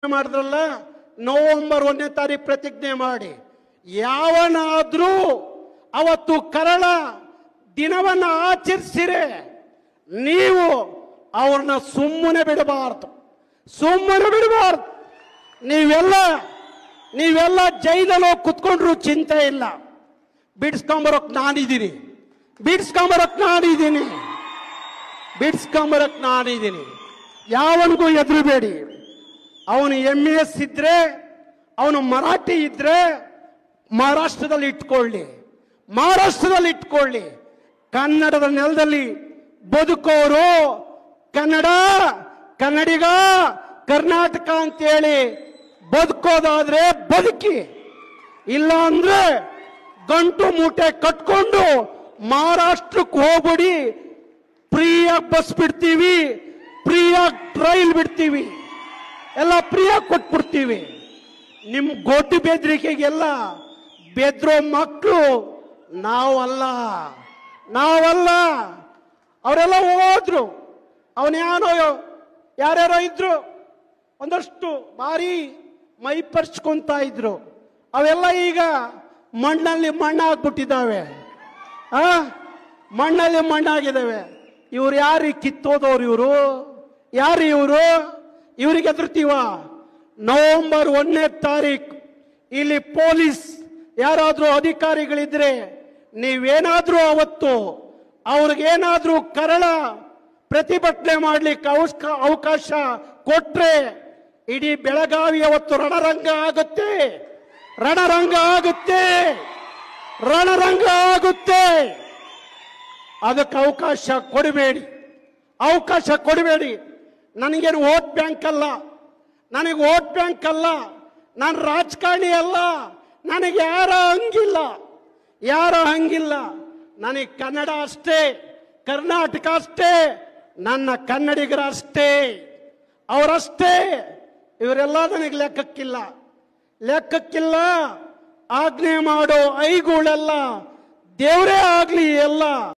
ಮಾಡಿದ್ರಲ್ಲ, ನವೆಂಬರ್ 1ನೇ ತಾರೀಕು ಪ್ರತಿಜ್ಞೆ ಮಾಡಿ, ಯಾವನಾದ್ರೂ ಅವತ್ತು ಕರಾಳ ದಿನವನ್ನ ಆಚರಿಸಿರೆ ನೀವು ಅವ್ರನ್ನ ಸುಮ್ಮನೆ ಬಿಡಬಾರ್ದು, ಸುಮ್ಮನೆ ಬಿಡಬಾರ್ದು. ನೀವೆಲ್ಲ ಜೈಲಲ್ಲಿ ಕುತ್ಕೊಂಡ್ರು ಚಿಂತೆ ಇಲ್ಲ, ಬಿಡಿಸ್ಕೊಂಬರೋಕ್ ನಾನಿದ್ದೀನಿ, ಬಿಡಿಸ್ಕೊಂಬರಕ್ ನಾನಿದ್ದೀನಿ. ಯಾವನಿಗೂ ಎದುರುಬೇಡಿ. ಅವನು MS ಇದ್ರೆ, ಅವನು ಮರಾಠಿ ಇದ್ರೆ ಮಹಾರಾಷ್ಟ್ರದಲ್ಲಿ ಇಟ್ಕೊಳ್ಳಿ. ಕನ್ನಡದ ನೆಲದಲ್ಲಿ ಬದುಕೋರು ಕನ್ನಡಿಗ ಕರ್ನಾಟಕ ಅಂತೇಳಿ ಬದುಕೋದಾದ್ರೆ ಬದುಕಿ, ಇಲ್ಲ ಅಂದ್ರೆ ಗಂಟು ಮೂಟೆ ಕಟ್ಕೊಂಡು ಮಹಾರಾಷ್ಟ್ರಕ್ಕೆ ಹೋಗ್ಬಿಡಿ. ಫ್ರೀಯಾಗಿ ಬಸ್ ಬಿಡ್ತೀವಿ, ಫ್ರೀಯಾಗಿ ರೈಲ್ ಬಿಡ್ತೀವಿ, ಎಲ್ಲ ಫ್ರೀಯಾಗಿ ಕೊಟ್ಬಿಡ್ತೀವಿ. ನಿಮ್ ಗೋಟಿ ಬೆದರಿಕೆಗೆಲ್ಲ ಬೆದ್ರೋ ಮಕ್ಕಳು ನಾವಲ್ಲ. ಅವರೆಲ್ಲ ಹೋದ್ರು. ಯಾರ್ಯಾರೋ ಇದ್ರು, ಒಂದಷ್ಟು ಬಾರಿ ಮೈ ಪರ್ಚ್ಕೊಂತ ಇದ್ರು. ಅವೆಲ್ಲ ಈಗ ಮಣ್ಣಲ್ಲಿ ಮಣ್ಣಾಗ್ಬಿಟ್ಟಿದ್ದಾವೆ, ಮಣ್ಣಲ್ಲಿ ಮಣ್ಣಾಗಿದ್ದಾವೆ. ಇವ್ರು ಯಾರು ಕಿತ್ತೋದವ್ರು? ಇವ್ರಿಗೆ ಎದುರ್ತೀವ? ನವೆಂಬರ್ 1ನೇ ತಾರೀಕು ಇಲ್ಲಿ ಪೊಲೀಸ್ ಯಾರಾದ್ರೂ ಅಧಿಕಾರಿಗಳಿದ್ರೆ ನೀವೇನಾದ್ರೂ ಅವತ್ತು ಅವ್ರಿಗೇನಾದ್ರೂ ಕರಾಳ ಪ್ರತಿಭಟನೆ ಮಾಡ್ಲಿಕ್ಕೆ ಅವಕಾಶ ಕೊಟ್ರೆ ಇಡೀ ಬೆಳಗಾವಿ ಅವತ್ತು ರಣರಂಗ ಆಗುತ್ತೆ. ಅದಕ್ಕೆ ಅವಕಾಶ ಕೊಡಬೇಡಿ. ನನಗೇನು ವೋಟ್ ಬ್ಯಾಂಕ್ ಅಲ್ಲ, ನಾನು ರಾಜಕಾರಣಿ ಅಲ್ಲ, ನನಗೆ ಯಾರ ಹಂಗಿಲ್ಲ. ನನಗೆ ಕನ್ನಡ ಅಷ್ಟೇ, ಕರ್ನಾಟಕ ಅಷ್ಟೇ, ನನ್ನ ಕನ್ನಡಿಗರ ಅಷ್ಟೇ, ಅವರಷ್ಟೇ. ಇವರೆಲ್ಲ ನನಗೆ ಲೆಕ್ಕಕ್ಕಿಲ್ಲ. ಆಜ್ಞೆ ಮಾಡೋ ಐಗಳೆಲ್ಲ ದೇವರೇ ಆಗ್ಲಿ ಎಲ್ಲ.